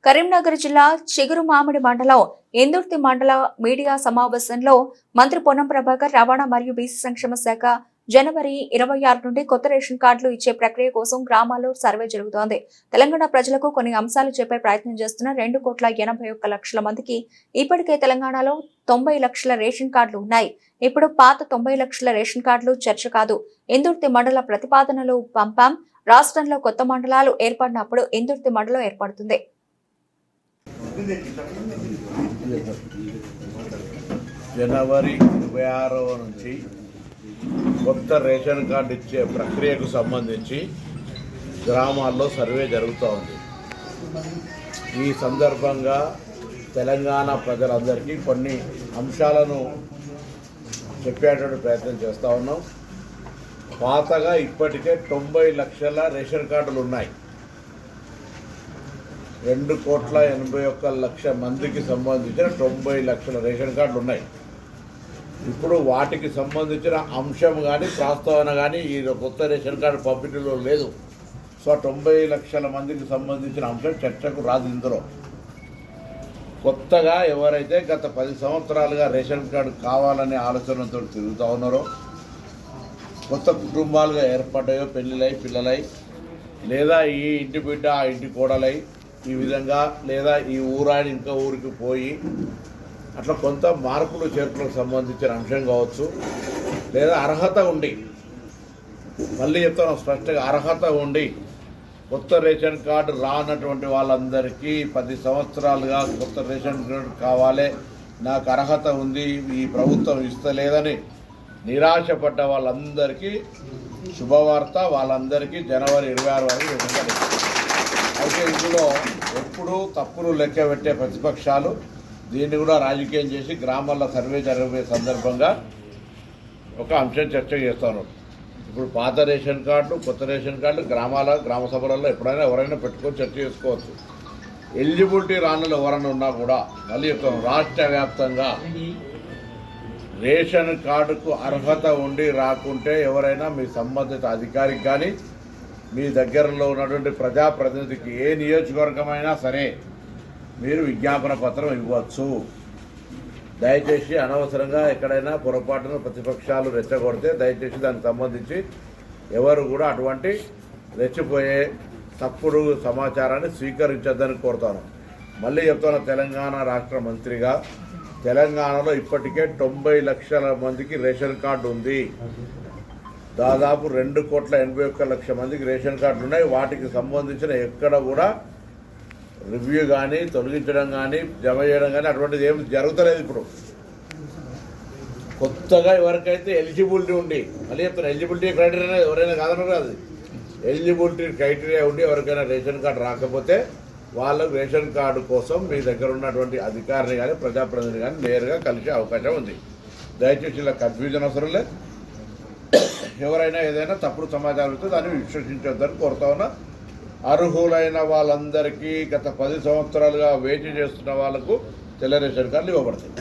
కరీంనగర్ జిల్లా చిగురుమామిడి మండలం ఇందుర్తి మండల మీడియా సమావేశంలో మంత్రి పొన్నం ప్రభాకర్ రవాణా మరియు బీసీ సంక్షేమ శాఖ జనవరి 26 నుండి కొత్త రేషన్ కార్డులు ఇచ్చే ప్రక్రియ కోసం గ్రామాల్లో సర్వే జరుగుతోంది. తెలంగాణ ప్రజలకు కొన్ని అంశాలు చెప్పే ప్రయత్నం చేస్తున్న 2,81,00,000 మందికి ఇప్పటికే తెలంగాణలో 90 లక్షల రేషన్ కార్డులు ఉన్నాయి. ఇప్పుడు పాత 90 లక్షల రేషన్ కార్డులు చర్చ కాదు. ఇందుర్తి మండల ప్రతిపాదనలు పంపాం. రాష్ట్రంలో కొత్త మండలాలు ఏర్పడినప్పుడు ఇందుర్తి మండలం ఏర్పడుతుంది. జనవరి 26 నుంచి కొత్త రేషన్ కార్డు ఇచ్చే ప్రక్రియకు సంబంధించి గ్రామాల్లో సర్వే జరుగుతూ ఉంది. ఈ సందర్భంగా తెలంగాణ ప్రజలందరికీ కొన్ని అంశాలను చెప్పేటువంటి ప్రయత్నం చేస్తూ ఉన్నాం. పాతగా ఇప్పటికే 90 లక్షల రేషన్ కార్డులు ఉన్నాయి. 2,81,00,000 మందికి సంబంధించిన 90 లక్షల రేషన్ కార్డులు ఉన్నాయి. ఇప్పుడు వాటికి సంబంధించిన అంశం కానీ ప్రస్తావన కానీ ఈ కొత్త రేషన్ కార్డు పంపిణీలో లేదు. సో 90 లక్షల మందికి సంబంధించిన అంశం చర్చకు రాదు. ఇందులో కొత్తగా ఎవరైతే గత 10 సంవత్సరాలుగా రేషన్ కార్డు కావాలనే ఆలోచనతో తిరుగుతూ ఉన్నారో, కొత్త కుటుంబాలుగా ఏర్పడ్డాయో, పెళ్ళిళ్ళై పిల్లలై, లేదా ఈ ఇంటి బిడ్డ ఆ ఇంటి కోడలై, ఈ విధంగా లేదా ఈ ఊరాని ఇంకా ఊరికి పోయి అట్లా కొంత మార్పులు చేర్పులకు సంబంధించిన అంశం కావచ్చు, లేదా అర్హత ఉండి, మళ్ళీ చెప్తాను స్పష్టంగా, అర్హత ఉండి కొత్త రేషన్ కార్డు రానటువంటి వాళ్ళందరికీ 10 సంవత్సరాలుగా కొత్త రేషన్ కార్డు కావాలి, నాకు అర్హత ఉంది, ఈ ప్రభుత్వం ఇస్తలేదని నిరాశపడ్డ వాళ్ళందరికీ శుభవార్త. వాళ్ళందరికీ జనవరి 26 వరకు రేషన్ కార్డు. అయితే ఇందులో ఎప్పుడూ తప్పులు లెక్క పెట్టే ప్రతిపక్షాలు దీన్ని కూడా రాజకీయం చేసి గ్రామాల్లో సర్వే జరిగే సందర్భంగా ఒక అంశం చర్చ చేస్తాను. ఇప్పుడు పాత రేషన్ కార్డులు, కొత్త రేషన్ కార్డులు గ్రామ సభలలో ఎప్పుడైనా ఎవరైనా పెట్టుకొని చర్చ చేసుకోవచ్చు. ఎలిజిబిలిటీ రానులు ఎవరైనా ఉన్నా కూడా మళ్ళీ చెప్తాను, రాష్ట్ర వ్యాప్తంగా రేషన్ కార్డుకు అర్హత ఉండి రాకుంటే ఎవరైనా మీ సంబంధిత అధికారికి కానీ మీ దగ్గరలో ఉన్నటువంటి ప్రజాప్రతినిధికి ఏ నియోజకవర్గమైనా సరే మీరు విజ్ఞాపన పత్రం ఇవ్వచ్చు. దయచేసి అనవసరంగా ఎక్కడైనా పొరపాటున ప్రతిపక్షాలు రెచ్చగొడితే దయచేసి దానికి సంబంధించి ఎవరు కూడా అటువంటి రెచ్చిపోయే తప్పుడు సమాచారాన్ని స్వీకరించొద్దని కోరుతాను. మళ్ళీ చెప్తాను, తెలంగాణ రాష్ట్ర మంత్రిగా తెలంగాణలో ఇప్పటికే 90 లక్షల మందికి రేషన్ కార్డు ఉంది. దాదాపు 2,81,00,000 మందికి రేషన్ కార్డులు ఉన్నాయి. వాటికి సంబంధించిన ఎక్కడ కూడా రివ్యూ కానీ, తొలగించడం కానీ, జమ చేయడం కానీ అటువంటిది ఏమి జరుగుతలేదు. ఇప్పుడు కొత్తగా ఎవరికైతే ఎలిజిబిలిటీ ఉండి, మళ్ళీ చెప్తాను, ఎలిజిబిలిటీ క్రైటీరియా ఎవరైనా కాదన్నారు కాదు, ఎలిజిబిలిటీ క్రైటీరియా ఉండి ఎవరికైనా రేషన్ కార్డు రాకపోతే వాళ్ళకు రేషన్ కార్డు కోసం మీ దగ్గర ఉన్నటువంటి అధికారిని కానీ ప్రజాప్రతినిధిని కానీ నేరుగా కలిసే అవకాశం ఉంది. దయచేసి ఇలా కన్ఫ్యూజన్ అవసరం లేదు. ఎవరైనా ఏదైనా తప్పుడు సమాచారం ఇస్తే దాన్ని విశ్వసించొద్దని కోరుతా ఉన్నా. అర్హులైన వాళ్ళందరికీ గత 10 సంవత్సరాలుగా వేచి చేస్తున్న వాళ్లకు తెల్ల రేషన్ కార్డులు ఇవ్వబడతాయి.